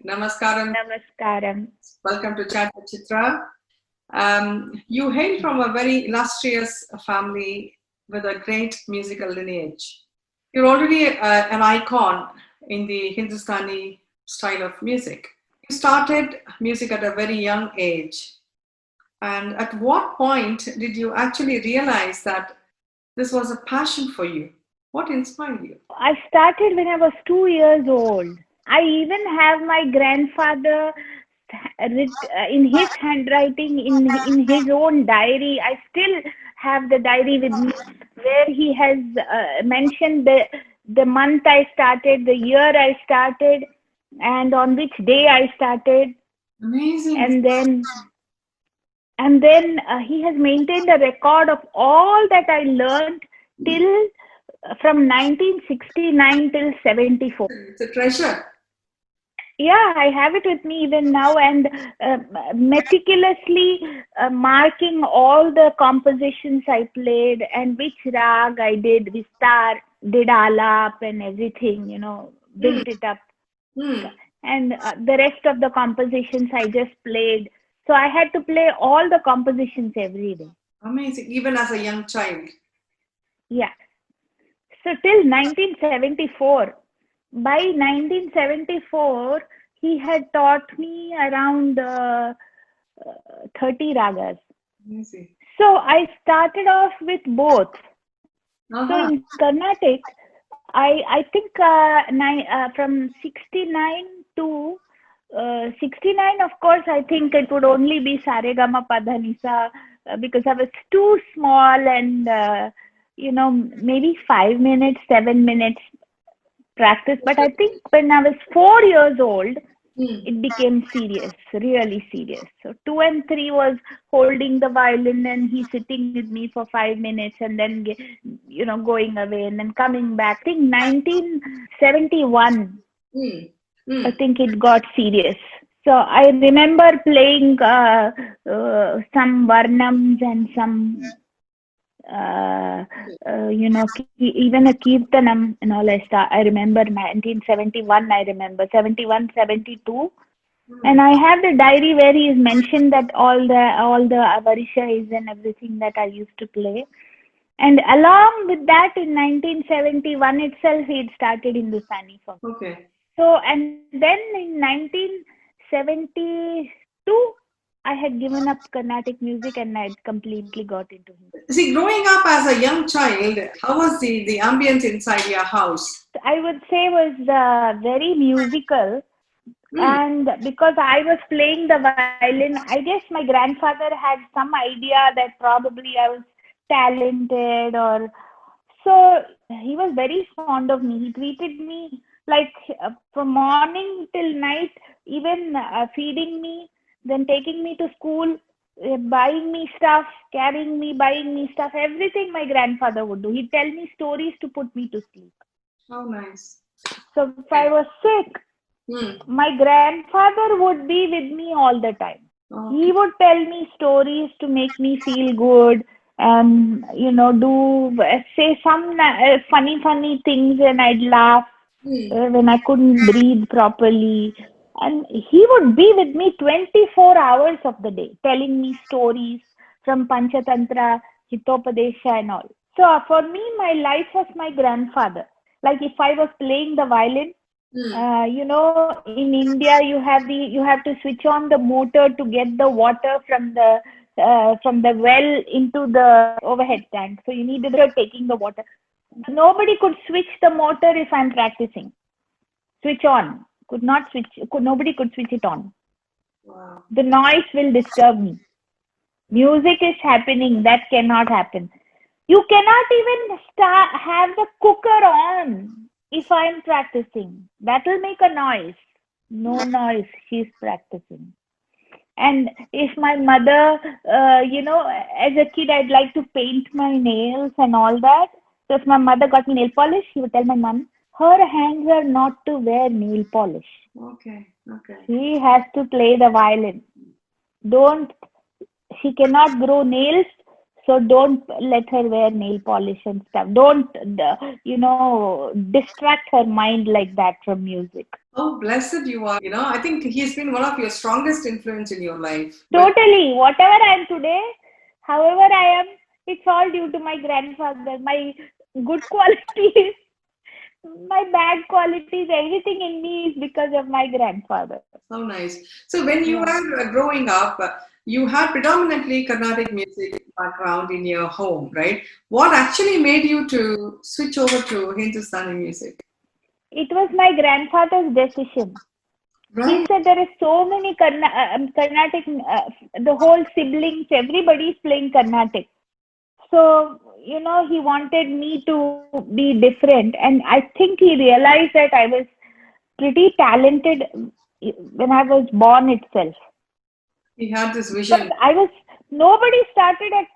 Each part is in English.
Namaskaram. Namaskaram. Welcome to Chat with Chitra. You hail from a very illustrious family with a great musical lineage. You're already an icon in the Hindustani style of music. You started music at a very young age. And at what point did you actually realize that this was a passion for you? What inspired you? I started when I was 2 years old. I even have my grandfather in his handwriting in his own diary. I still have the diary with me where he has mentioned the month I started, the year I started, and on which day I started, Amazing. and then he has maintained a record of all that I learned till from 1969 till 74. It's a treasure. Yeah, I have it with me even now, and meticulously marking all the compositions I played and which rag I did, Vistar, did alap and everything, Hmm. built it up. Hmm. And the rest of the compositions I just played. So I had to play all the compositions every day. Amazing. Even as a young child. Yeah. So till 1974. By 1974, he had taught me around 30 ragas. Amazing. So I started off with both. So Uh-huh. in Carnatic, I think from 69 to 69, of course, I think it would only be Saregama Padhanisa because I was too small and, maybe 5 minutes, 7 minutes practice. But I think when I was 4 years old, Hmm. it became serious, really serious. So 2 and 3 was holding the violin and he sitting with me for 5 minutes and then, going away and then coming back. I think 1971, Hmm. I Hmm. think it got serious. So I remember playing some varnams and some even a Kirtanam and all I remember 1971, I remember 71, 72. Hmm. And I have the diary where he is mentioned that all the avarishas and everything that I used to play. And along with that, in 1971 itself, he had started Hindustani for me. Okay. So, and then in 1972, I had given up Carnatic music and I had completely got into Hindi. See, growing up as a young child, how was the ambience inside your house? I would say was very musical. Hmm. And because I was playing the violin, I guess my grandfather had some idea that probably I was talented, or so he was very fond of me. He treated me like from morning till night, even feeding me, then taking me to school, buying me stuff, carrying me, buying me stuff, everything my grandfather would do. He'd tell me stories to put me to sleep. How nice. So if I was sick, Hmm. my grandfather would be with me all the time. He Okay. would tell me stories to make me feel good and, do say some funny things, and I'd laugh Hmm. when I couldn't breathe properly. And he would be with me 24 hours of the day, telling me stories from Panchatantra, Hitopadesha, and all. So for me, my life was my grandfather. Like if I was playing the violin, Hmm. in India, you have to switch on the motor to get the water from the well into the overhead tank. So you need the taking the water. Nobody could switch the motor if I'm practicing. Switch on. Could not switch. Nobody could switch it on. Wow. The noise will disturb me. Music is happening. That cannot happen. You cannot even have the cooker on if I'm practicing. That will make a noise. No noise. She's practicing. And if my mother, as a kid, I'd like to paint my nails and all that. So if my mother got me nail polish, she would tell my mom, her hands are not to wear nail polish. Okay. Okay. She has to play the violin. Don't, she cannot grow nails, So don't let her wear nail polish and stuff. Don't, distract her mind like that from music. Oh, blessed you are. I think he's been one of your strongest influence in your life. Totally. Whatever I am today, however I am, it's all due to my grandfather. My good qualities, my bad qualities, everything in me is because of my grandfather. So nice. So when you Yeah. were growing up, you had predominantly Carnatic music background in your home, right? What actually made you to switch over to Hindustani music? It was my grandfather's decision. He Right. said there is so many Carnatic, the whole siblings, everybody is playing Carnatic. So, he wanted me to be different. And I think he realized that I was pretty talented when I was born itself. He had this Because vision. nobody started at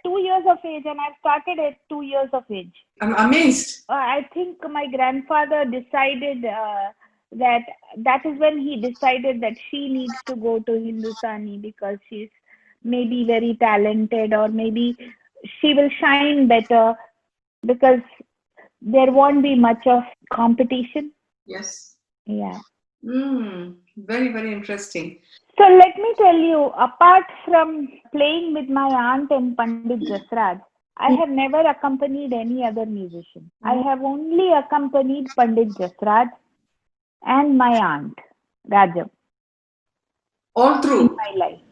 2 years of age, and I started at 2 years of age. I'm amazed. I think my grandfather decided that that is when he decided that she needs to go to Hindustani because she's maybe very talented, or maybe she will shine better because there won't be much of competition. Yes. Yeah. Very, very interesting. So let me tell you, apart from playing with my aunt and Pandit Jasraj, I have never accompanied any other musician. I have only accompanied Pandit Jasraj and my aunt, Rajam, All in through. my life,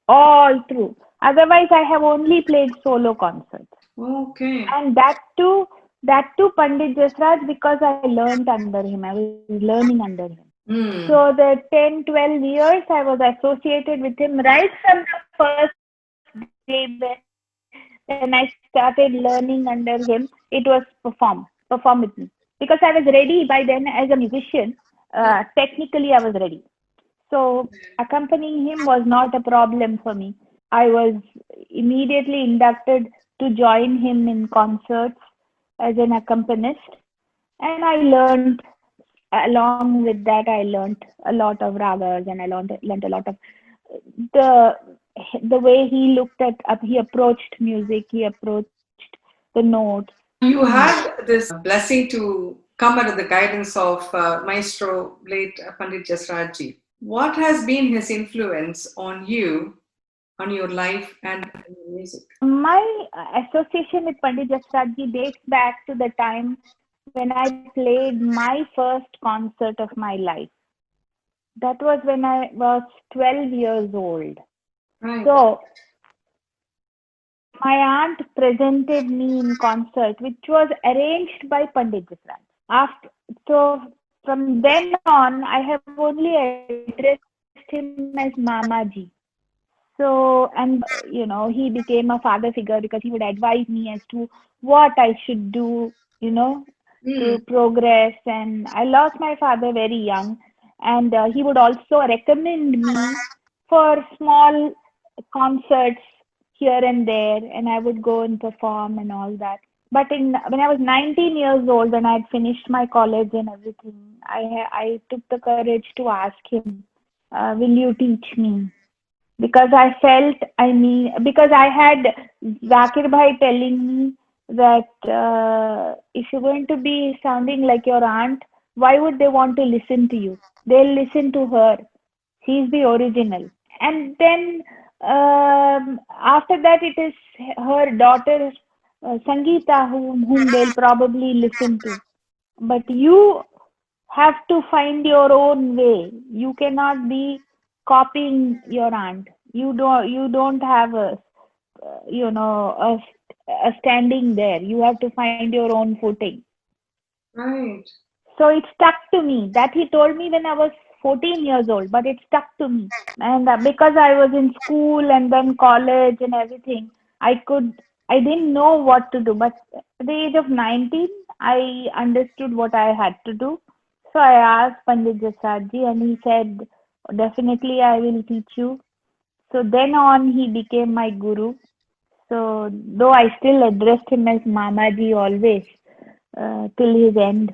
all through. Otherwise, I have only played solo concerts. Okay. And that too Pandit Jasraj, because I learned under him. I was learning under him. Hmm. So the 10, 12 years I was associated with him right from the first day when I started learning under him. It was perform with me. Because I was ready by then as a musician. Technically, I was ready. So accompanying him was not a problem for me. I was immediately inducted to join him in concerts as an accompanist, and I learned along with that. I learned a lot of ragas, and I learned a lot of the the way he looked at he approached music, he approached the notes. You had this blessing to come under the guidance of Maestro, late Pandit Jasraj. What has been his influence on you, on your life, and on your music? My association with Pandit Jasraj dates back to the time when I played my first concert of my life. That was when I was 12 years old. Right. So my aunt presented me in concert, which was arranged by Pandit Jasraj. After, so from then on, I have only addressed him as Mamaji. So, and he became a father figure because he would advise me as to what I should do, to Mm. progress. And I lost my father very young, and he would also recommend me for small concerts here and there, and I would go and perform and all that. But when I was 19 years old, when I had finished my college and everything, I took the courage to ask him, "Will you teach me?" Because because I had Zakir Bhai telling me that if you're going to be sounding like your aunt, why would they want to listen to you? They'll listen to her. She's the original. And then after that, it is her daughter, Sangeeta, whom they'll probably listen to. But you have to find your own way. You cannot be copying your aunt. You don't have a standing there. You have to find your own footing. Right. So it stuck to me. That he told me when I was 14 years old, but it stuck to me. And because I was in school and then college and everything, I didn't know what to do. But at the age of 19, I understood what I had to do. So I asked Pandit Jasarji, and he said, "Definitely, I will teach you." So then on, he became my guru. So though I still addressed him as Mamaji always till his end,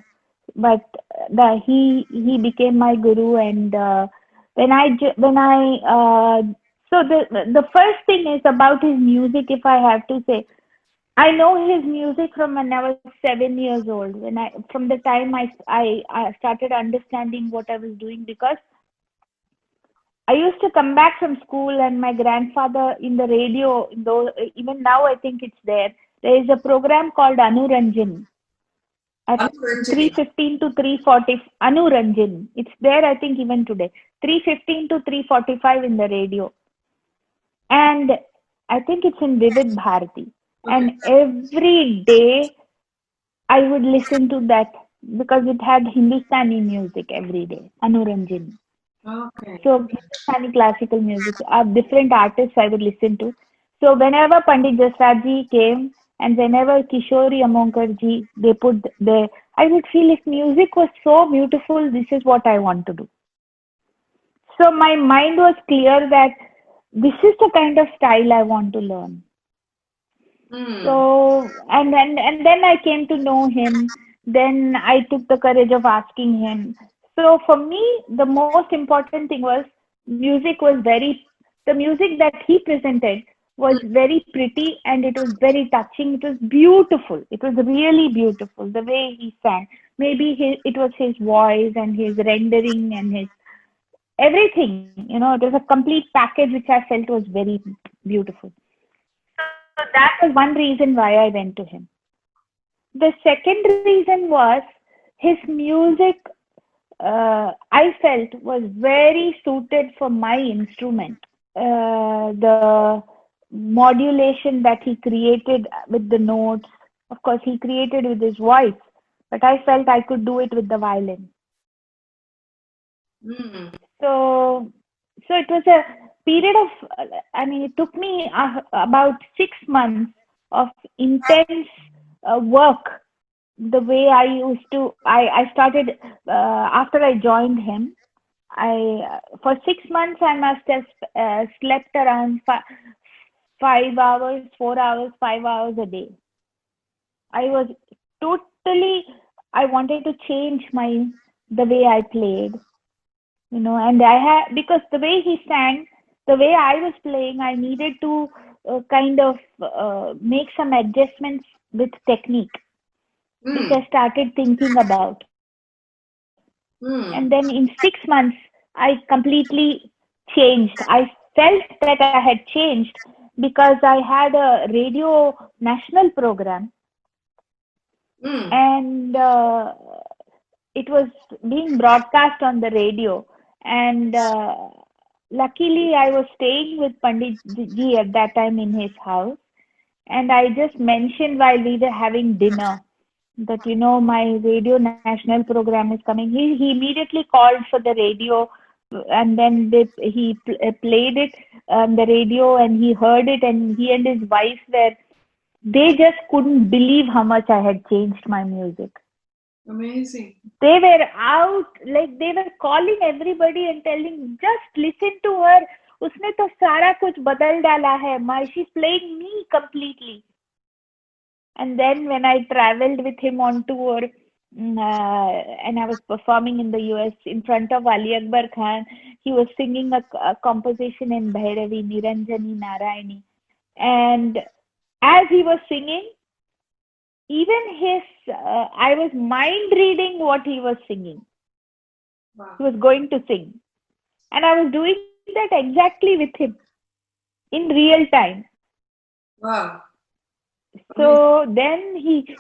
but he became my guru. And when I So the first thing is about his music, if I have to say. I know his music from when I was 7 years old. From the time I started understanding what I was doing, because I used to come back from school and my grandfather in the radio, though even now I think it's there. There is a program called Anuranjan at Anuranjani. 3:15 to 3:40. Anuranjan. It's there, I think, even today. 3:15 to 3:45 in the radio. And I think it's in Vivid Bharati. Okay. And every day I would listen to that because it had Hindustani music every day, Anuranjan. Okay. So Hindustani classical music, different artists I would listen to. So whenever Pandit Jasraj came and whenever Kishori Amonkar they put there, I would feel if music was so beautiful, this is what I want to do. So my mind was clear that this is the kind of style I want to learn. Hmm. So and then I came to know him. Then I took the courage of asking him. So for me, the most important thing was the music that he presented was Hmm. very pretty and it was very touching. It was beautiful. It was really beautiful. The way he sang. Maybe it was his voice and his rendering and his everything. It was a complete package which I felt was very beautiful. So that was one reason why I went to him. The second reason was his music, I felt was very suited for my instrument. The modulation that he created with the notes, of course, he created with his voice, but I felt I could do it with the violin. Hmm. So it was a period of, I mean, it took me about 6 months of intense work. The way I started after I joined him. For 6 months I must have slept around 5 hours, 4 hours, 5 hours a day. I was totally. I wanted to change the way I played, and I had, because the way he sang, the way I was playing, I needed to kind of make some adjustments with technique, which Hmm. I started thinking about. And then in Hmm. 6 months, I completely changed. I felt that I had changed because I had a radio national program, Hmm. and it was being broadcast on the radio. And luckily, I was staying with Pandit ji at that time in his house. And I just mentioned while we were having dinner that, my radio national program is coming. He immediately called for the radio, and then played it on the radio, and he heard it, and he and his wife they just couldn't believe how much I had changed my music. Amazing. They were out, like they were calling everybody and telling, just listen to her. उसने तो सारा कुछ बदल डाला है. She's playing me completely. And then when I traveled with him on tour, and I was performing in the US in front of Ali Akbar Khan, he was singing a composition in Bhairavi, Niranjani Narayani. And as he was singing, even I was mind reading what he was singing. Wow. He was going to sing. And I was doing that exactly with him in real time. Wow. So then he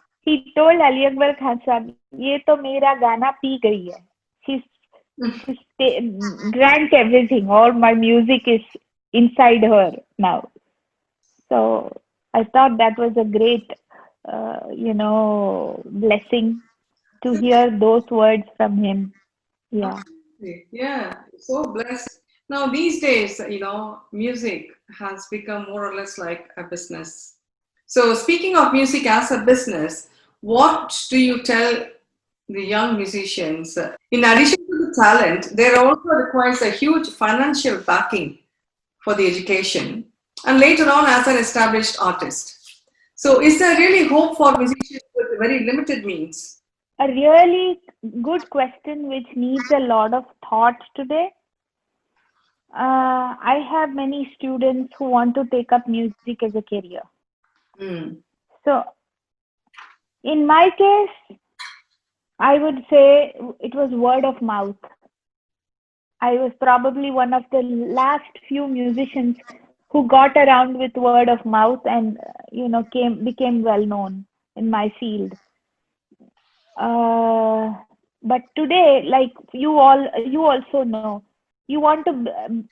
told Ali Akbar Khan Sahab, ये तो मेरा गाना P गई है. She's drank everything. All my music is inside her now. So I thought that was a great, blessing to hear those words from him. Yeah. Yeah, so blessed. Now, these days, music has become more or less like a business. So, speaking of music as a business, what do you tell the young musicians? In addition to the talent, there also requires a huge financial backing for the education and later on as an established artist. So, is there really hope for musicians with very limited means? A really good question which needs a lot of thought today. I have many students who want to take up music as a career. Mm. So, in my case, I would say it was word of mouth. I was probably one of the last few musicians who got around with word of mouth and became well known in my field. Uh, but today, like you also know, you want to.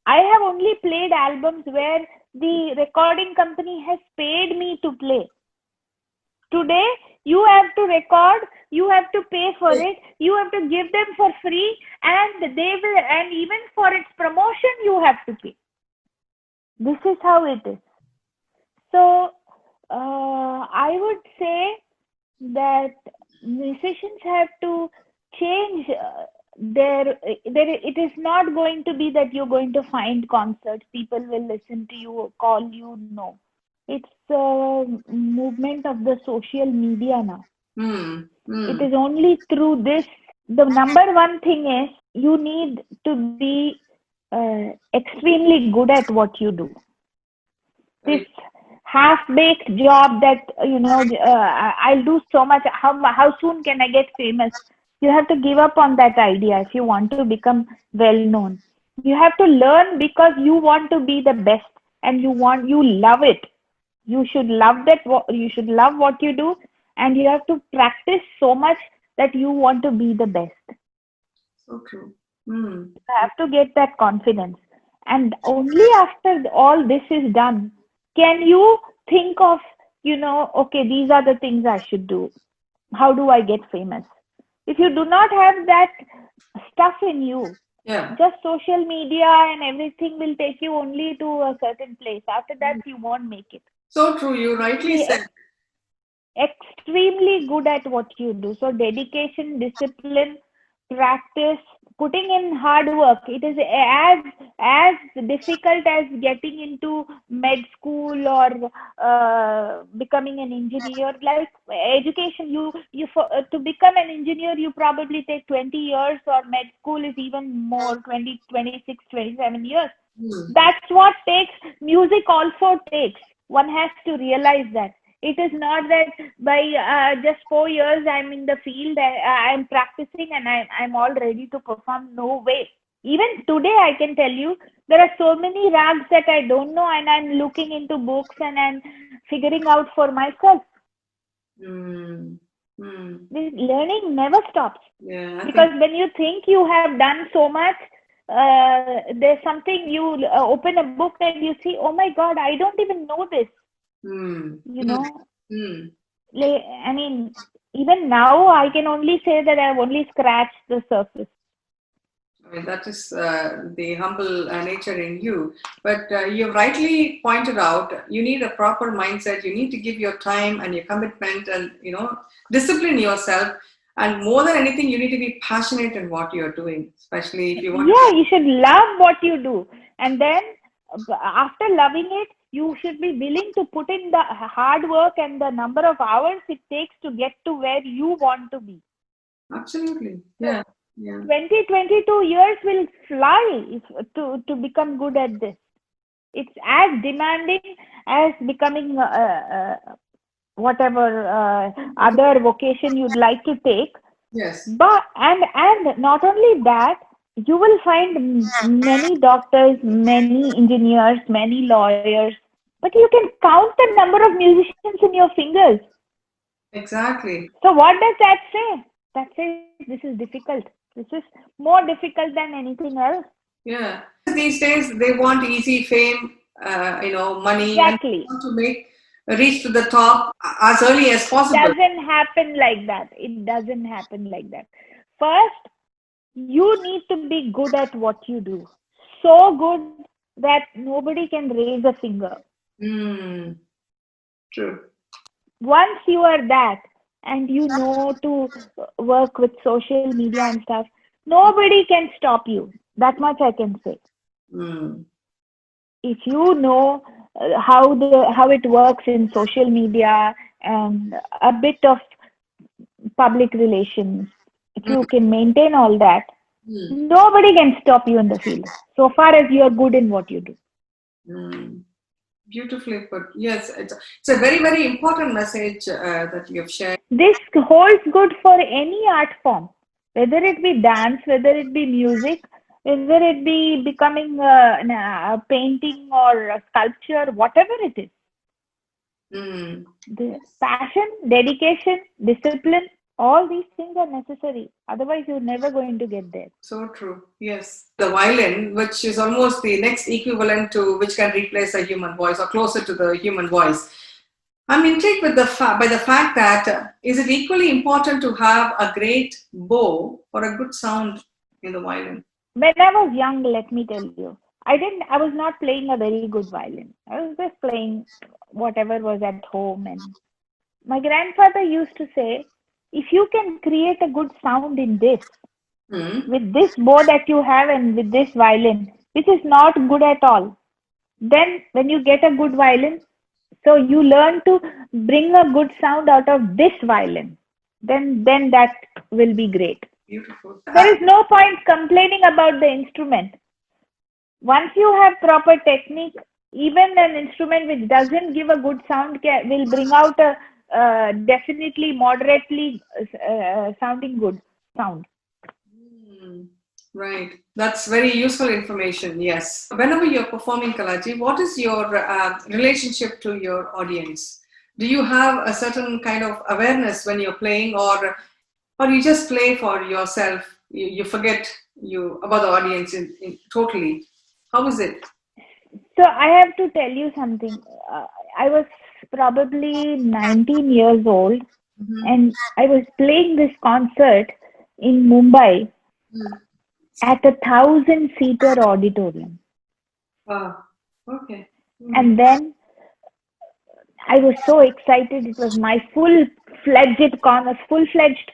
I have only played albums where the recording company has paid me to play. Today, you have to record, you have to pay for it, you have to give them for free, and they will, and even for its promotion, you have to pay. This is how it is. So, I would say that musicians have to change it is not going to be that you're going to find concerts, people will listen to you, call you. No, it's a movement of the social media now. It is only through this. The number one thing is you need to be extremely good at what you do. This half-baked job that I'll do so much. How soon can I get famous? You have to give up on that idea if you want to become well-known. You have to learn because you want to be the best, and you love it. You should love that. You should love what you do, and you have to practice so much that you want to be the best. So true. You have to get that confidence, and only after all this is done can you think of, okay, these are the things I should do. How do I get famous? If you do not have that stuff in you, just social media and everything will take you only to a certain place. After that, you won't make it. So true. You rightly said. Extremely good at what you do. So dedication, discipline, practice, putting in hard work. It is as difficult as getting into med school or becoming an engineer. Like education, to become an engineer, you probably take 20 years, or med school is even more, 20, 26, 27 years. That's what takes. Music also takes. One has to realize that. It is not that by just 4 years I'm in the field, I'm practicing and I'm all ready to perform. No way. Even today, I can tell you, there are so many rags that I don't know, and I'm looking into books and I'm figuring out for myself. This learning never stops. Because when you think you have done so much, there's something, you open a book and you see, oh my God, I don't even know this. I mean, even now I can only say that I've only scratched the surface. I mean, that is the humble nature in you. But you rightly pointed out, you need a proper mindset. You need to give your time and your commitment and, discipline yourself. And more than anything, you need to be passionate in what you're doing, especially if you want you should love what you do. And then after loving it, you should be willing to put in the hard work and the number of hours it takes to get to where you want to be. Absolutely. Yeah. 20, 22 years will fly to become good at this. It's as demanding as becoming whatever other vocation you'd like to take. Yes. But and not only that, you will find many doctors, many engineers, many lawyers, but you can count the number of musicians in your fingers. Exactly. So what does that say? That says this is difficult. This is more difficult than anything else. Yeah. These days, they want easy fame, money. Exactly. And want to reach to the top as early as possible. It doesn't happen like that. It doesn't happen like that. First, you need to be good at what you do. So good that nobody can raise a finger. True. Once you are that, and you know to work with social media and stuff, nobody can stop you. That much I can say. If you know how it works in social media and a bit of public relations, if you can maintain all that, Nobody can stop you in the field so far as you are good in what you do. Mm. Beautifully put. Yes, it's a very, very important message that you have shared. This holds good for any art form, whether it be dance, whether it be music, whether it be becoming a painting or a sculpture, whatever it is. Mm. The passion, dedication, discipline, all these things are necessary. Otherwise, you're never going to get there. So true. Yes. The violin, which is almost the next equivalent to which can replace a human voice or closer to the human voice. I'm intrigued with by the fact that is it equally important to have a great bow for a good sound in the violin? When I was young, let me tell you, I was not playing a very good violin. I was just playing whatever was at home. And my grandfather used to say, if you can create a good sound in this, with this bow that you have and with this violin, which is not good at all, then when you get a good violin, so you learn to bring a good sound out of this violin, then that will be great. Beautiful. There is no point complaining about the instrument. Once you have proper technique, even an instrument which doesn't give a good sound will bring out a definitely moderately sounding good sound. Right. That's very useful information. Yes. Whenever you're performing Kalaji, what is your relationship to your audience? Do you have a certain kind of awareness when you're playing, or you just play for yourself? You forget about the audience totally. How is it? So I have to tell you something. I was probably 19 years old, and I was playing this concert in Mumbai at a 1,000-seater auditorium. Okay. And then I was so excited. It was my full-fledged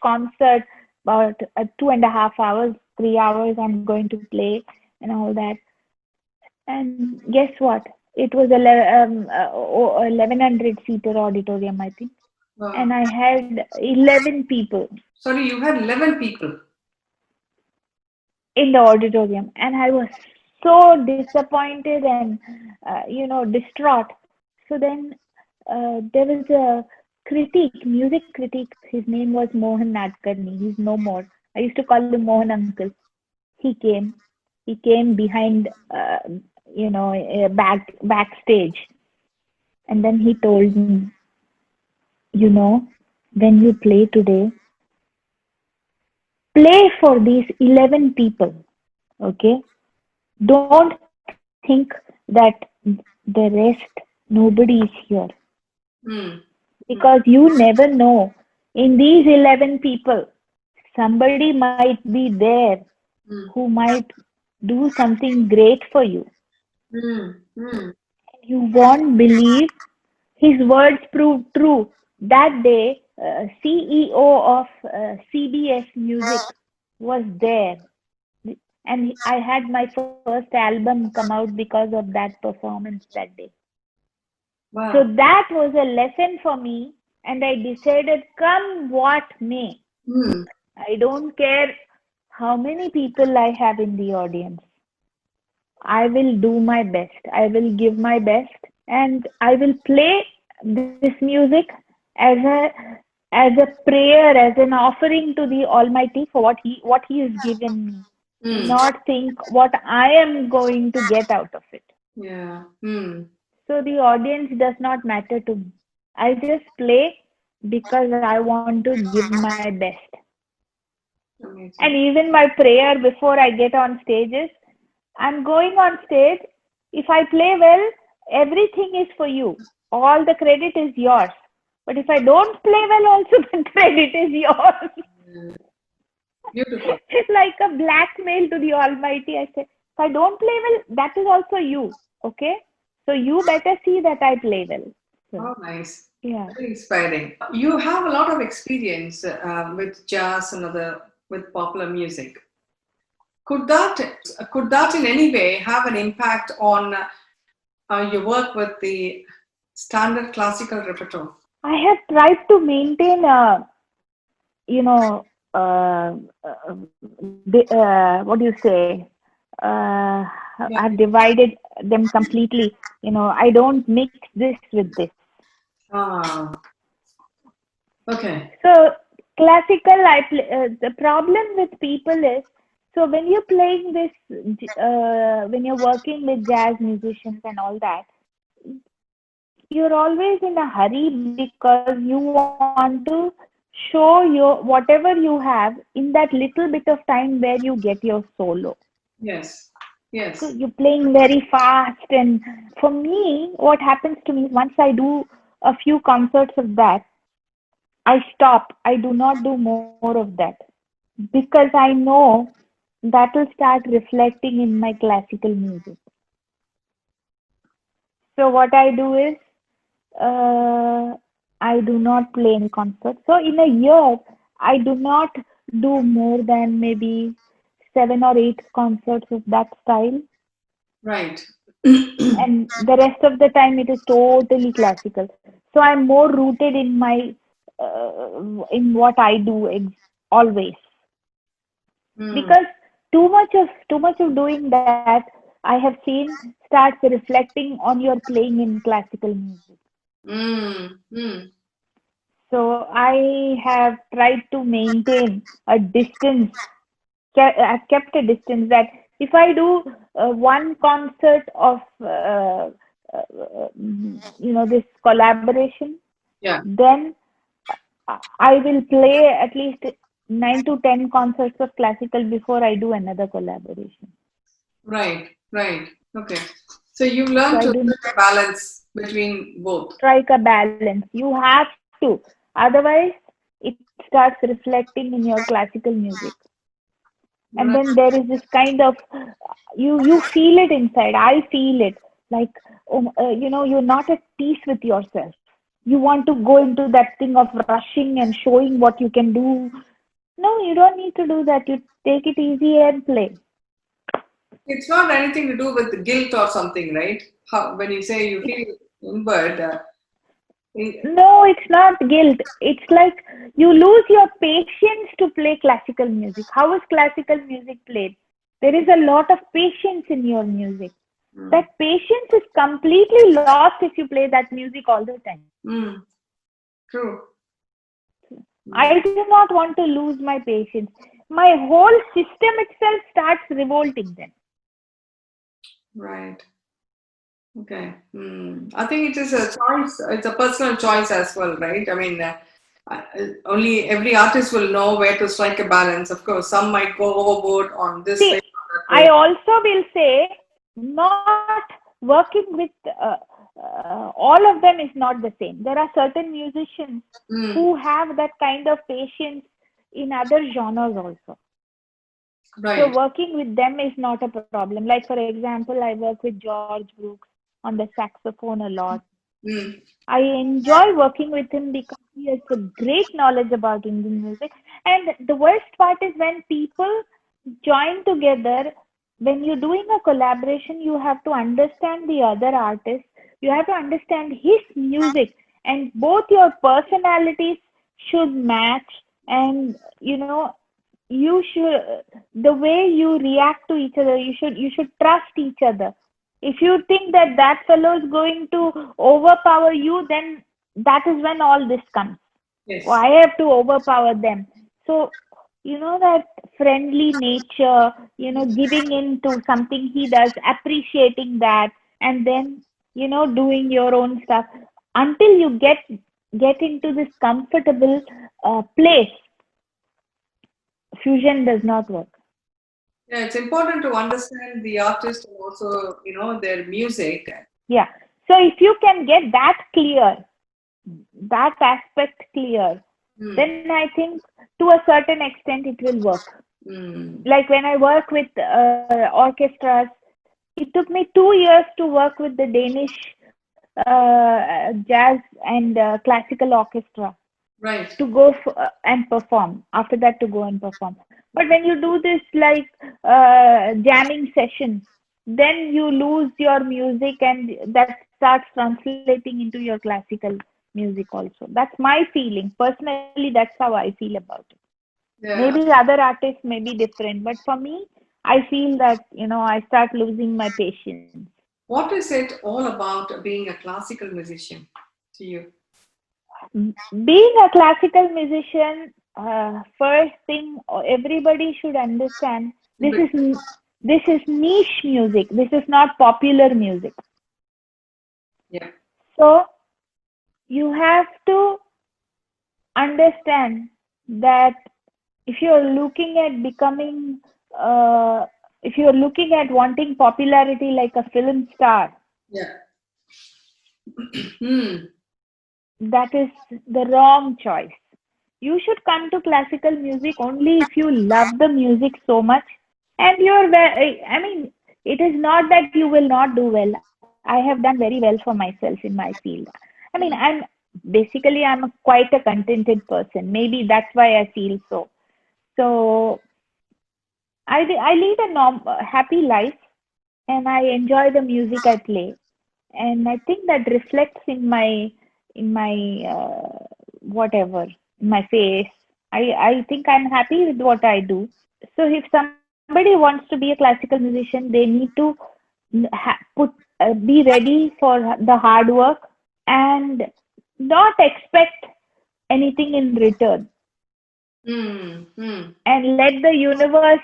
concert, about 2.5 hours, 3 hours. I'm going to play and all that. And guess what? It was a 1,100-seater auditorium, I think. Wow. And I had 11 people. Sorry, you had 11 people in the auditorium, and I was so disappointed and distraught. So then there was a music critic. His name was Mohan Nadkarni. He's no more. I used to call him Mohan Uncle. He came. He came behind, backstage, and then he told me, when you play today, play for these 11 people. Okay, don't think that the rest, nobody is here. Because you never know. In these 11 people, somebody might be there who might do something great for you. You won't believe his words proved true. That day, CEO of CBS Music was there. And I had my first album come out because of that performance that day. Wow. So that was a lesson for me, and I decided, come what may. I don't care how many people I have in the audience. I will do my best. I will give my best, and I will play this music as a prayer, as an offering to the Almighty for what He has given me. Not think what I am going to get out of it. Yeah. So the audience does not matter to me. I just play because I want to give my best. Amazing. And even my prayer before I get on stages, I'm going on stage. If I play well, everything is for you. All the credit is yours. But if I don't play well, also the credit is yours. Beautiful. It's like a blackmail to the Almighty. I say, if I don't play well, that is also you. Okay? So you better see that I play well. So, nice. Yeah. Very inspiring. You have a lot of experience with jazz and with popular music. Could that in any way have an impact on your work with the standard classical repertoire? I have tried to maintain a what do you say? Yeah. I've divided them completely. I don't mix this with this. Ah, okay. So classical, the problem with people is, so when you're playing this, when you're working with jazz musicians and all that, you're always in a hurry because you want to show your whatever you have in that little bit of time where you get your solo. Yes. So Yes. you're playing very fast, and for me, what happens to me is once I do a few concerts of that, I stop. I do not do more of that because I know that will start reflecting in my classical music. So what I do is uh, I do not play any concert. So in a year, I do not do more than maybe 7 or 8 concerts of that style, Right. and the rest of the time it is totally classical. So I'm more rooted in my in what I do always, Mm, because too much of doing that, I have seen, starts reflecting on your playing in classical music. mm, mm. So I have tried to maintain a distance. I've kept a distance that if I do one concert of this collaboration, Yeah. then I will play at least 9 to 10 concerts of classical before I do another collaboration. Right. Right. Okay. So you So learn I to do strike a balance between both. strike a balance. You have to, otherwise it starts reflecting in your classical music. And Right. then there is this kind of, you feel it inside. I feel it, like, you're not at peace with yourself. You want to go into that thing of rushing and showing what you can do. No, you don't need to do that. You take it easy and play. It's not anything to do with guilt or something, right? How, when you say you feel inward, i- No, it's not guilt. It's like you lose your patience to play classical music. How is classical music played? There is a lot of patience in your music. mm, That patience is completely lost if you play that music all the time. mm, true. Mm, I do not want to lose my patience. My whole system itself starts revolting then. right. Okay. I think it is a choice. It's a personal choice as well, right? I mean, only every artist will know where to strike a balance. Of course, some might go overboard on this way See, or that I way. also will say not working with all of them is not the same. There are certain musicians Mm, who have that kind of patience in other genres also. So right. working with them is not a problem. Like for example, I work with George Brooks on the saxophone a lot. Mm, I enjoy working with him because he has a great knowledge about Indian music. And the worst part is when people join together, when you're doing a collaboration, you have to understand the other artist, you have to understand his music, and both your personalities should match. And you should, the way you react to each other, you should trust each other. If you think that that fellow is going to overpower you, then that is when all this comes. Oh, yes. I have to overpower them. So, that friendly nature, giving in to something he does, appreciating that, and then, doing your own stuff until you get into this comfortable place. Fusion does not work. Yeah, it's important to understand the artist and also, their music. Yeah. So if you can get that clear, that aspect clear, Mm, then I think to a certain extent it will work. mm, Like when I work with orchestras, it took me 2 years to work with the Danish jazz and classical orchestra right. to go and perform. After that, to go and perform. But when you do this like jamming sessions, then you lose your music, and that starts translating into your classical music also. That's my feeling. Personally, that's how I feel about it. Yeah. Maybe other artists may be different, but for me, I feel that, I start losing my patience. What is it all about being a classical musician to you? Being a classical musician, first thing everybody should understand, this is niche music. This is not popular music. Yeah. So you have to understand that if you're looking at becoming, if you're looking at wanting popularity like a film star, Yeah. Hmm. that is the wrong choice. You should come to classical music only if you love the music so much and I mean, it is not that you will not do well. I have done very well for myself in my field. I mean, I'm quite a contented person. Maybe that's why I feel so. So I lead a happy life and I enjoy the music I play. And I think that reflects in my whatever, in my face. I think I'm happy with what I do. So if somebody wants to be a classical musician, they need to be ready for the hard work and not expect anything in return, Hmm. Hmm. and let the universe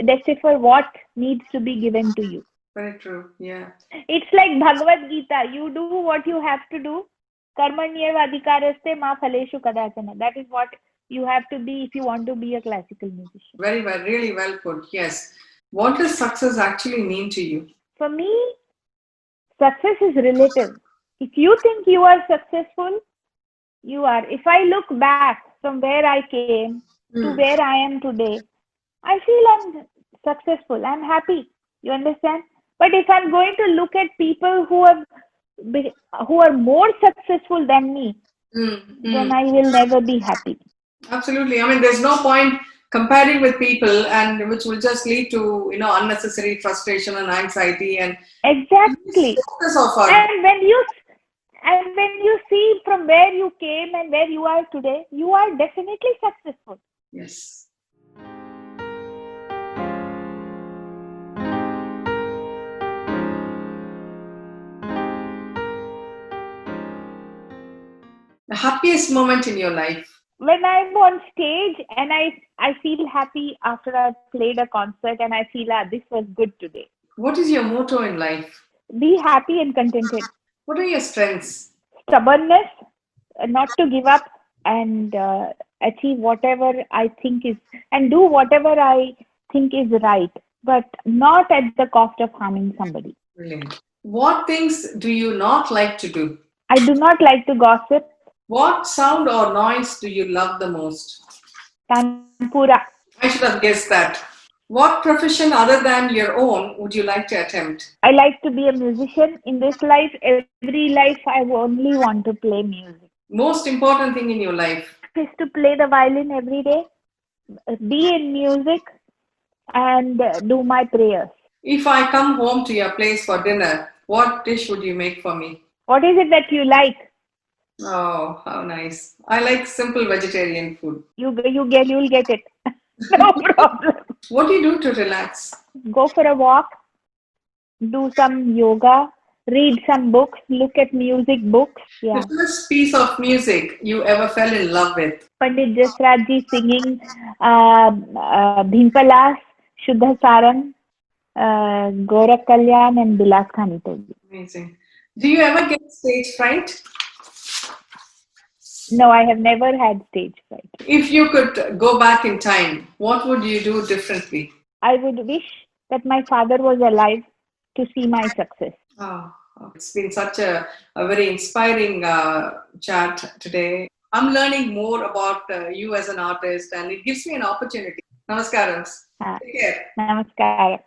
decipher what needs to be given to you. Very true. Yeah. It's like Bhagavad Gita. You do what you have to do. Karmanyevadikaraste ma phaleshu kadachana. That is what you have to be if you want to be a classical musician. Very well. Really well put. Yes. What does success actually mean to you? For me, success is relative. If you think you are successful, you are. If I look back from where I came to Hmm. where I am today, I feel I'm successful. I'm happy. You understand? But if I'm going to look at people who are more successful than me, Hmm. Hmm. then I will never be happy. Absolutely. I mean, there's no point comparing with people, and which will just lead to unnecessary frustration and anxiety and Exactly. focus of our. And when you see from where you came and where you are today, you are definitely successful. Yes. The happiest moment in your life. When I'm on stage and I feel happy after I've played a concert and I feel this was good today. What is your motto in life? Be happy and contented. What are your strengths? Stubbornness, not to give up and achieve whatever I think is, and do whatever I think is right, but not at the cost of harming somebody. Brilliant. What things do you not like to do? I do not like to gossip. What sound or noise do you love the most? Tanpura. I should have guessed that. What profession other than your own would you like to attempt? I like to be a musician. In this life, every life, I only want to play music. Most important thing in your life? Is to play the violin every day, be in music, and do my prayers. If I come home to your place for dinner, what dish would you make for me? What is it that you like? Oh, how nice. I like simple vegetarian food. You'll get it. No problem. What do you do to relax? Go for a walk, do some yoga, read some books, look at music books. Yeah. The first piece of music you ever fell in love with? Pandit Jasraj ji singing Bhimpalas, Shuddha Saran, Gorak Kalyan, and Bilas Khani Togi. Amazing. Do you ever get stage fright? No, I have never had stage fright. If you could go back in time, what would you do differently? I would wish that my father was alive to see my success. Oh, it's been such a very inspiring chat today. I'm learning more about you as an artist, and it gives me an opportunity. Namaskaram. Take care. Namaskar.